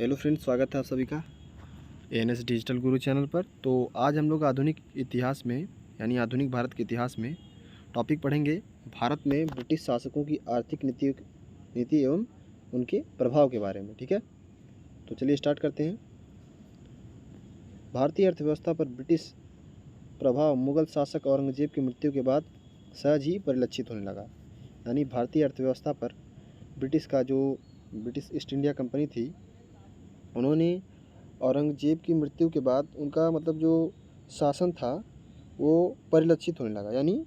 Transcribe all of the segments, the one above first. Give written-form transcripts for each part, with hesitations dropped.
Hello friends, स्वागत है आप सभी का एएनएस डिजिटल गुरु चैनल पर। तो आज हम लोग आधुनिक इतिहास में यानी आधुनिक भारत के इतिहास में टॉपिक पढ़ेंगे भारत में ब्रिटिश शासकों की आर्थिक नीति एवं उनके प्रभाव के बारे में। ठीक है, तो चलिए स्टार्ट करते हैं। भारतीय अर्थव्यवस्था पर ब्रिटिश प्रभाव मुगल शासक औरंगजेब की मृत्यु के बाद सहज ही परिलक्षित होने लगा। यानी भारतीय अर्थव्यवस्था पर ब्रिटिश ईस्ट इंडिया कंपनी थी, उन्होंने औरंगजेब की मृत्यु के बाद उनका जो शासन था वो परिलक्षित होने लगा, यानी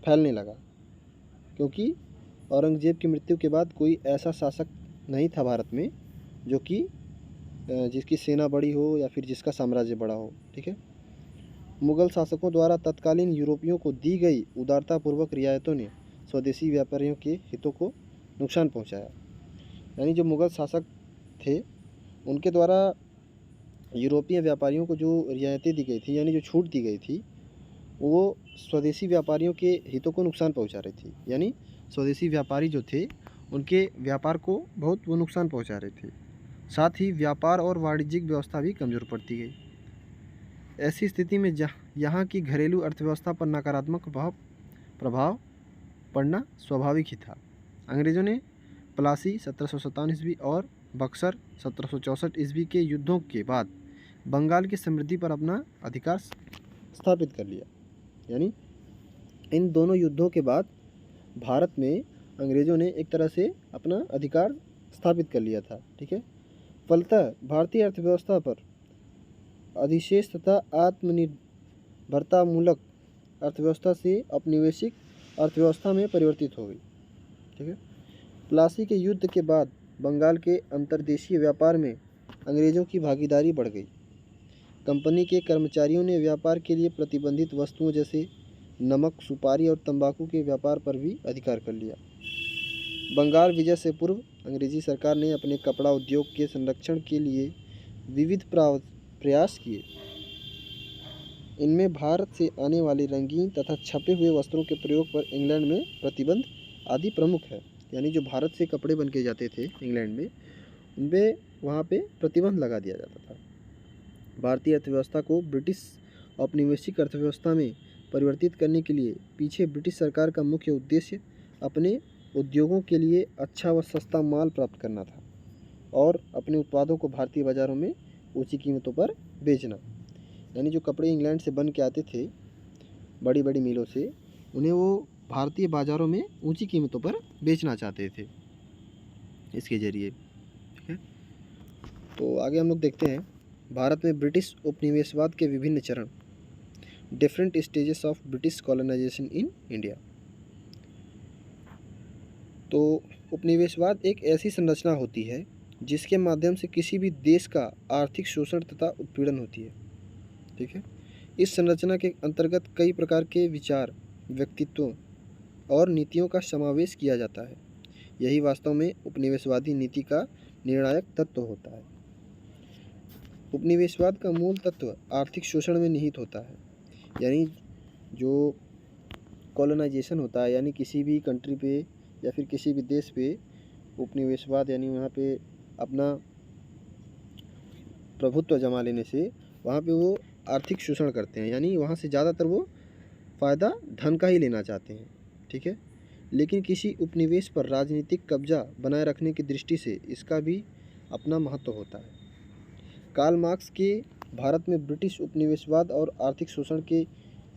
फैलने लगा। क्योंकि औरंगजेब की मृत्यु के बाद कोई ऐसा शासक नहीं था भारत में जो कि जिसकी सेना बड़ी हो या फिर जिसका साम्राज्य बड़ा हो। ठीक है, मुगल शासकों द्वारा तत्कालीन यूरोपियों को दी गई उदारतापूर्वक रियायतों ने स्वदेशी व्यापारियों के हितों को नुकसान पहुंचाया। यानी जो मुगल शासक थे उनके द्वारा यूरोपीय व्यापारियों को जो रियायतें दी गई थी, यानी जो छूट दी गई थी, वो स्वदेशी व्यापारियों के हितों को नुकसान पहुंचा रही थी। यानी स्वदेशी व्यापारी जो थे उनके व्यापार को बहुत वो नुकसान पहुंचा रहे थे। साथ ही व्यापार और वाणिज्यिक व्यवस्था भी कमज़ोर पड़ती गई। ऐसी स्थिति में यहाँ की घरेलू अर्थव्यवस्था पर नकारात्मक प्रभाव पड़ना स्वाभाविक ही था। अंग्रेज़ों ने प्लासी 1757 ईस्वी और बक्सर 1764 ईस्वी के युद्धों के बाद बंगाल की समृद्धि पर अपना अधिकार स्थापित कर लिया। यानी इन दोनों युद्धों के बाद भारत में अंग्रेज़ों ने एक तरह से अपना अधिकार स्थापित कर लिया था। ठीक है, फलतः भारतीय अर्थव्यवस्था पर अधिशेष तथा आत्मनिर्भरतामूलक अर्थव्यवस्था से औपनिवेशिक अर्थव्यवस्था में परिवर्तित हो गई। ठीक है, प्लासी के युद्ध के बाद बंगाल के अंतर्देशीय व्यापार में अंग्रेज़ों की भागीदारी बढ़ गई। कंपनी के कर्मचारियों ने व्यापार के लिए प्रतिबंधित वस्तुओं जैसे नमक, सुपारी और तंबाकू के व्यापार पर भी अधिकार कर लिया। बंगाल विजय से पूर्व अंग्रेजी सरकार ने अपने कपड़ा उद्योग के संरक्षण के लिए विविध प्रयास किए। इनमें भारत से आने वाले रंगीन तथा छपे हुए वस्त्रों के प्रयोग पर इंग्लैंड में प्रतिबंध आदि प्रमुख है। यानी जो भारत से कपड़े बन के जाते थे इंग्लैंड में, उन पर वहाँ पे प्रतिबंध लगा दिया जाता था। भारतीय अर्थव्यवस्था को ब्रिटिश औपनिवेशिक अर्थव्यवस्था में परिवर्तित करने के लिए पीछे ब्रिटिश सरकार का मुख्य उद्देश्य अपने उद्योगों के लिए अच्छा व सस्ता माल प्राप्त करना था और अपने उत्पादों को भारतीय बाज़ारों में ऊंची कीमतों पर बेचना। यानी जो कपड़े इंग्लैंड से बन के आते थे बड़ी बड़ी मिलों से, उन्हें वो भारतीय बाज़ारों में ऊंची कीमतों पर बेचना चाहते थे इसके ज़रिए। ठीक है, तो आगे हम लोग देखते हैं भारत में ब्रिटिश उपनिवेशवाद के विभिन्न चरण, different stages of British colonisation in India. तो उपनिवेशवाद एक ऐसी संरचना होती है जिसके माध्यम से किसी भी देश का आर्थिक शोषण तथा उत्पीड़न होती है। ठीक है, इस संरचना के अंतर्गत कई प्रकार के विचार, व्यक्तित्वों और नीतियों का समावेश किया जाता है। यही वास्तव में उपनिवेशवादी नीति का निर्णायक तत्व होता है। उपनिवेशवाद का मूल तत्व आर्थिक शोषण में निहित होता है। यानी जो कॉलोनाइजेशन होता है, यानी किसी भी कंट्री पे या फिर किसी भी देश पे उपनिवेशवाद यानी वहाँ पे अपना प्रभुत्व जमा लेने से वहाँ पे वो आर्थिक शोषण करते हैं। यानी वहाँ से ज़्यादातर वो फ़ायदा धन का ही लेना चाहते हैं। ठीक है, लेकिन किसी उपनिवेश पर राजनीतिक कब्जा बनाए रखने की दृष्टि से इसका भी अपना महत्व होता है। कार्ल मार्क्स के भारत में ब्रिटिश उपनिवेशवाद और आर्थिक शोषण के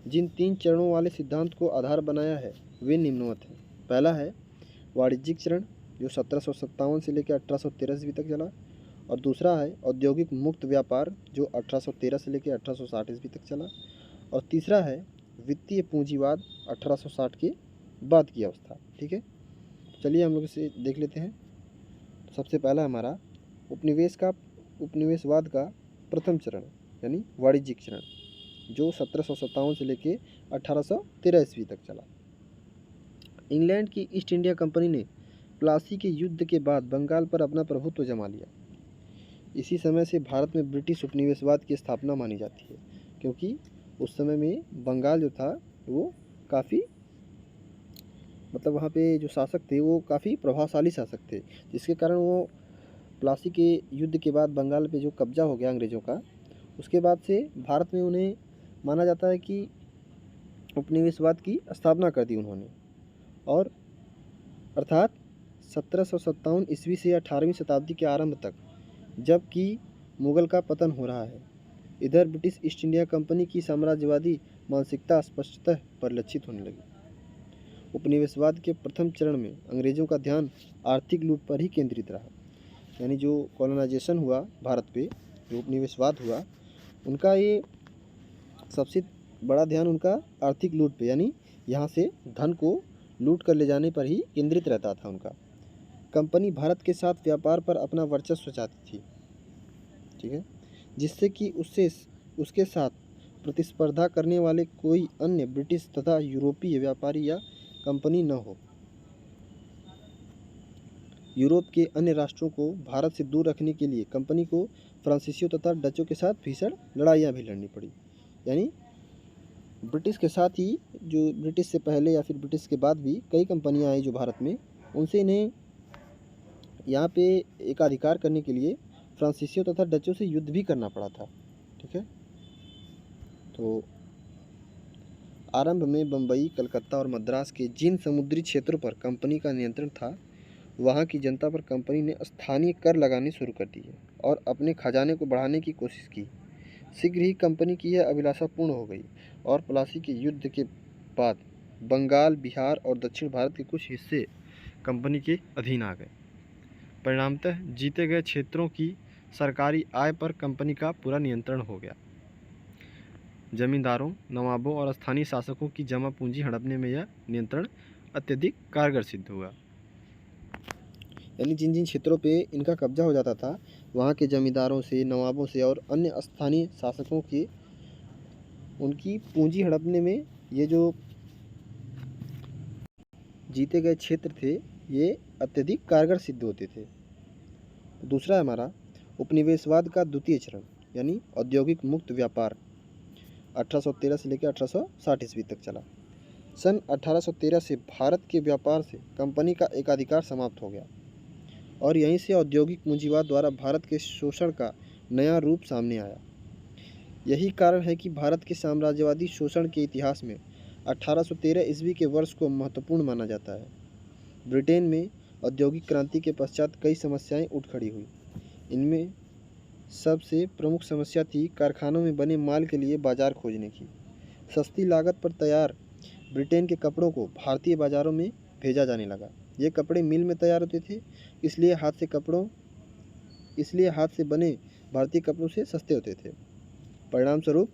जिन 3 चरणों वाले सिद्धांत को आधार बनाया है वे निम्नवत हैं। पहला है वाणिज्यिक चरण, जो 1757 से लेकर 1813 ईस्वी तक चला। और दूसरा है औद्योगिक मुक्त व्यापार, जो 1813 से लेकर 1860 ईस्वी तक चला। और तीसरा है वित्तीय पूंजीवाद, 1860 के बाद की अवस्था। ठीक है, चलिए हम लोग इसे देख लेते हैं। तो सबसे पहला हमारा उपनिवेशवाद का प्रथम चरण यानी वाणिज्यिक चरण, जो 1757 से लेकर 1813 ईस्वी तक चला। इंग्लैंड की ईस्ट इंडिया कंपनी ने प्लासी के युद्ध के बाद बंगाल पर अपना प्रभुत्व जमा लिया। इसी समय से भारत में ब्रिटिश उपनिवेशवाद की स्थापना मानी जाती है, क्योंकि उस समय में बंगाल जो था वो काफ़ी वहाँ पे जो शासक थे वो काफ़ी प्रभावशाली शासक थे, जिसके कारण वो प्लासी के युद्ध के बाद बंगाल पे जो कब्जा हो गया अंग्रेज़ों का, उसके बाद से भारत में उन्हें माना जाता है कि उपनिवेशवाद की स्थापना कर दी उन्होंने। और अर्थात 1757 ईस्वी से 18वीं शताब्दी के आरंभ तक, जबकि मुगल का पतन हो रहा है, इधर ब्रिटिश ईस्ट इंडिया कंपनी की साम्राज्यवादी मानसिकता स्पष्टतः परिलक्षित होने लगी। उपनिवेशवाद के प्रथम चरण में अंग्रेज़ों का ध्यान आर्थिक लूट पर ही केंद्रित रहा। यानी जो कॉलोनाइजेशन हुआ भारत पे, जो उपनिवेशवाद हुआ, उनका ये सबसे बड़ा ध्यान उनका आर्थिक लूट पे, यानी यहाँ से धन को लूट कर ले जाने पर ही केंद्रित रहता था उनका। कंपनी भारत के साथ व्यापार पर अपना वर्चस्व चाहती थी, ठीक है, जिससे कि उसके साथ प्रतिस्पर्धा करने वाले कोई अन्य ब्रिटिश तथा यूरोपीय व्यापारी या कंपनी न हो। यूरोप के अन्य राष्ट्रों को भारत से दूर रखने के लिए कंपनी को फ्रांसीसियों तथा डचों के साथ भीषण लड़ाइयाँ भी लड़नी पड़ी। यानी ब्रिटिश के साथ ही, जो ब्रिटिश से पहले या फिर ब्रिटिश के बाद भी कई कंपनियां आई जो भारत में, उनसे इन्हें यहाँ पे एकाधिकार करने के लिए फ्रांसीसियों तथा डचों से युद्ध भी करना पड़ा था, ठीक है। तो आरंभ में बम्बई, कलकत्ता और मद्रास के जिन समुद्री क्षेत्रों पर कंपनी का नियंत्रण था, वहाँ की जनता पर कंपनी ने स्थानीय कर लगाने शुरू कर दिए और अपने खजाने को बढ़ाने की कोशिश की। शीघ्र ही कंपनी की यह अभिलाषा पूर्ण हो गई और प्लासी के युद्ध के बाद बंगाल, बिहार और दक्षिण भारत के कुछ हिस्से कंपनी के अधीन आ गए। परिणामतः जीते गए क्षेत्रों की सरकारी आय पर कंपनी का पूरा नियंत्रण हो गया। जमींदारों, नवाबों और स्थानीय शासकों की जमा पूंजी हड़पने में यह नियंत्रण अत्यधिक कारगर सिद्ध हुआ। यानी जिन जिन क्षेत्रों पे इनका कब्जा हो जाता था, वहाँ के जमींदारों से, नवाबों से और अन्य स्थानीय शासकों की उनकी पूंजी हड़पने में ये जो जीते गए क्षेत्र थे, ये अत्यधिक कारगर सिद्ध होते थे। दूसरा है हमारा उपनिवेशवाद का द्वितीय चरण, यानी औद्योगिक मुक्त व्यापार, 1813 से लेकर 1860 ईस्वी तक चला। सन 1813 से भारत के व्यापार से कंपनी का एकाधिकार समाप्त हो गया और यहीं से औद्योगिक पूंजीवाद द्वारा भारत के शोषण का नया रूप सामने आया। यही कारण है कि भारत के साम्राज्यवादी शोषण के इतिहास में 1813 ईस्वी के वर्ष को महत्वपूर्ण माना जाता है। ब्रिटेन में औद्योगिक क्रांति के पश्चात कई समस्याएं उठ खड़ी हुई। इनमें सबसे प्रमुख समस्या थी कारखानों में बने माल के लिए बाजार खोजने की। सस्ती लागत पर तैयार ब्रिटेन के कपड़ों को भारतीय बाजारों में भेजा जाने लगा। ये कपड़े मिल में तैयार होते थे, इसलिए हाथ से बने भारतीय कपड़ों से सस्ते होते थे। परिणाम स्वरूप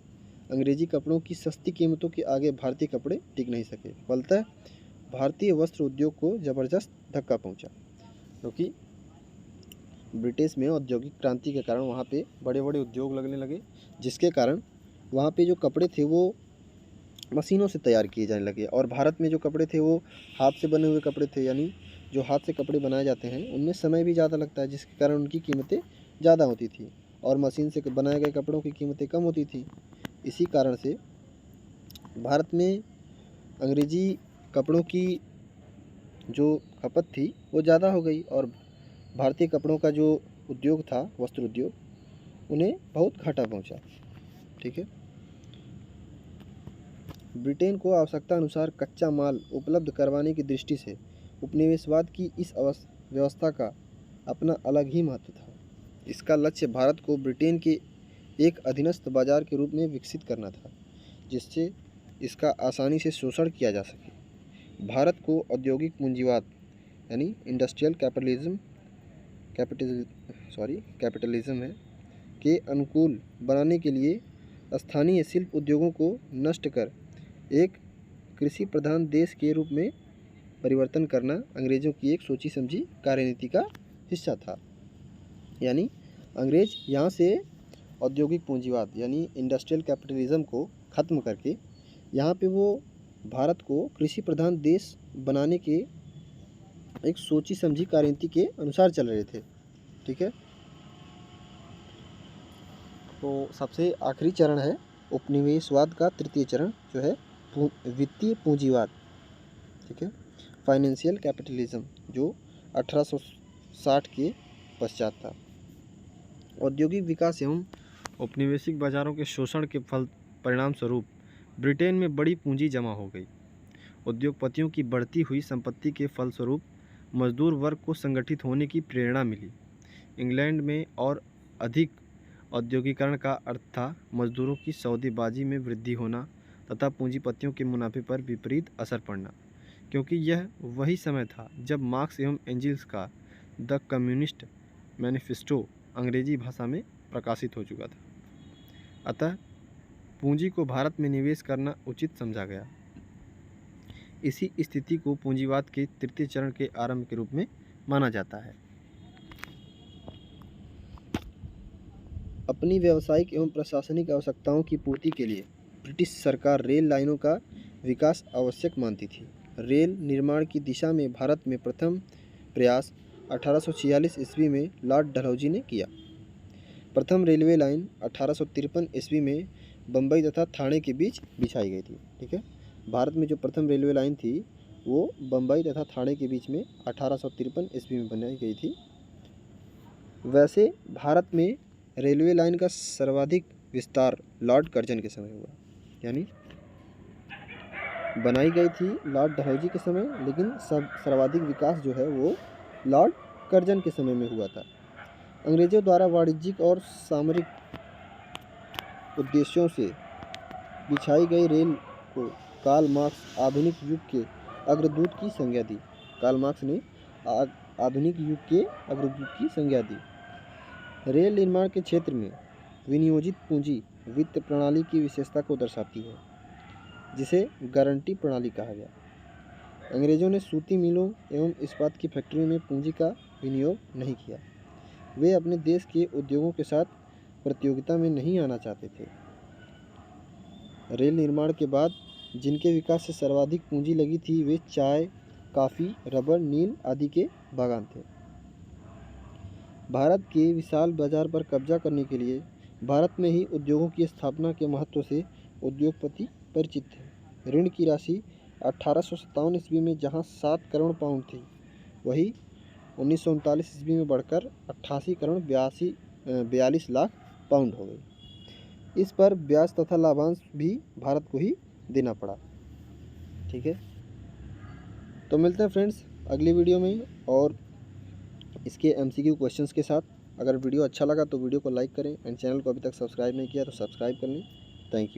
अंग्रेजी कपड़ों की सस्ती कीमतों के आगे भारतीय कपड़े टिक नहीं सके, फलतः भारतीय वस्त्र उद्योग को जबरदस्त धक्का पहुंचा, क्योंकि ब्रिटिश में औद्योगिक क्रांति के कारण वहाँ पे बड़े बड़े उद्योग लगने लगे, जिसके कारण वहाँ पे जो कपड़े थे वो मशीनों से तैयार किए जाने लगे और भारत में जो कपड़े थे वो हाथ से बने हुए कपड़े थे। यानी जो हाथ से कपड़े बनाए जाते हैं उनमें समय भी ज़्यादा लगता है, जिसके कारण उनकी कीमतें ज़्यादा होती थी और मशीन से बनाए गए कपड़ों की कीमतें कम होती थी। इसी कारण से भारत में अंग्रेजी कपड़ों की जो खपत थी वो ज़्यादा हो गई और भारतीय कपड़ों का जो उद्योग था, वस्त्र उद्योग, उन्हें बहुत घाटा पहुंचा, ठीक है। ब्रिटेन को आवश्यकता अनुसार कच्चा माल उपलब्ध करवाने की दृष्टि से उपनिवेशवाद की इस व्यवस्था का अपना अलग ही महत्व था। इसका लक्ष्य भारत को ब्रिटेन के एक अधीनस्थ बाजार के रूप में विकसित करना था, जिससे इसका आसानी से शोषण किया जा सके। भारत को औद्योगिक पूंजीवाद यानी इंडस्ट्रियल कैपिटलिज्म है के अनुकूल बनाने के लिए स्थानीय शिल्प उद्योगों को नष्ट कर एक कृषि प्रधान देश के रूप में परिवर्तन करना अंग्रेज़ों की एक सोची समझी कार्यनीति का हिस्सा था। यानी अंग्रेज यहाँ से औद्योगिक पूंजीवाद यानी इंडस्ट्रियल कैपिटलिज्म को ख़त्म करके यहाँ पे वो भारत को कृषि प्रधान देश बनाने के एक सोची समझी कार्यनीति के अनुसार चल रहे थे, ठीक है। तो सबसे आखिरी चरण है उपनिवेशवाद का तृतीय चरण, जो है वित्तीय पूंजीवाद, ठीक है, फाइनेंशियल कैपिटलिज्म, जो 1860 के पश्चात था। औद्योगिक विकास एवं औपनिवेशिक बाजारों के शोषण के परिणाम स्वरूप ब्रिटेन में बड़ी पूंजी जमा हो गई। उद्योगपतियों की बढ़ती हुई संपत्ति के फलस्वरूप मजदूर वर्ग को संगठित होने की प्रेरणा मिली। इंग्लैंड में और अधिक औद्योगिकरण का अर्थ था मजदूरों की सौदेबाजी में वृद्धि होना तथा पूंजीपतियों के मुनाफे पर विपरीत असर पड़ना, क्योंकि यह वही समय था जब मार्क्स एवं एंजिल्स का द कम्युनिस्ट मैनिफेस्टो अंग्रेजी भाषा में प्रकाशित हो चुका था। अतः पूंजी को भारत में निवेश करना उचित समझा गया। इसी स्थिति को पूंजीवाद के तृतीय चरण के आरंभ के रूप में माना जाता है। अपनी व्यावसायिक एवं प्रशासनिक आवश्यकताओं की पूर्ति के लिए ब्रिटिश सरकार रेल लाइनों का विकास आवश्यक मानती थी। रेल निर्माण की दिशा में भारत में प्रथम प्रयास 1846 ईस्वी में लॉर्ड डलहौजी ने किया। प्रथम रेलवे लाइन 1853 ईस्वी में बम्बई तथा ठाणे के बीच बिछाई गई थी। ठीक है, भारत में जो प्रथम रेलवे लाइन थी वो बम्बई तथा ठाणे के बीच में 1853 ईस्वी में बनाई गई थी। वैसे भारत में रेलवे लाइन का सर्वाधिक विस्तार लॉर्ड कर्जन के समय हुआ, यानी बनाई गई थी लॉर्ड डलहौजी के समय, लेकिन सर्वाधिक विकास जो है वो लॉर्ड कर्जन के समय में हुआ था। अंग्रेजों द्वारा वाणिज्यिक और सामरिक उद्देश्यों से बिछाई गई रेल को कार्ल मार्क्स आधुनिक युग के अग्रदूत की संज्ञा दी। कार्ल मार्क्स ने आधुनिक युग के अग्रदूत की संज्ञा दी। रेल निर्माण के क्षेत्र में विनियोजित पूंजी वित्त प्रणाली की विशेषता को दर्शाती है, जिसे गारंटी प्रणाली कहा गया। अंग्रेजों ने सूती मिलों एवं इस्पात की फैक्ट्रियों में पूंजी का विनियोग नहीं किया। वे अपने देश के उद्योगों के साथ प्रतियोगिता में नहीं आना चाहते थे। रेल निर्माण के बाद जिनके विकास से सर्वाधिक पूंजी लगी थी वे चाय, कॉफ़ी, रबर, नील आदि के बागान थे। भारत के विशाल बाजार पर कब्जा करने के लिए भारत में ही उद्योगों की स्थापना के महत्व से उद्योगपति परिचित थे। ऋण की राशि 1857 ईस्वी में जहां 7 करोड़ पाउंड थी, वही 1939 ईस्वी में बढ़कर 88 करोड़ 42 लाख पाउंड हो गई। इस पर ब्याज तथा लाभांश भी भारत को ही देना पड़ा। ठीक है, तो मिलते हैं फ्रेंड्स अगली वीडियो में और इसके MCQ क्वेश्चंस के साथ। अगर वीडियो अच्छा लगा तो वीडियो को लाइक करें एंड चैनल को अभी तक सब्सक्राइब नहीं किया तो सब्सक्राइब कर लें। Thank you.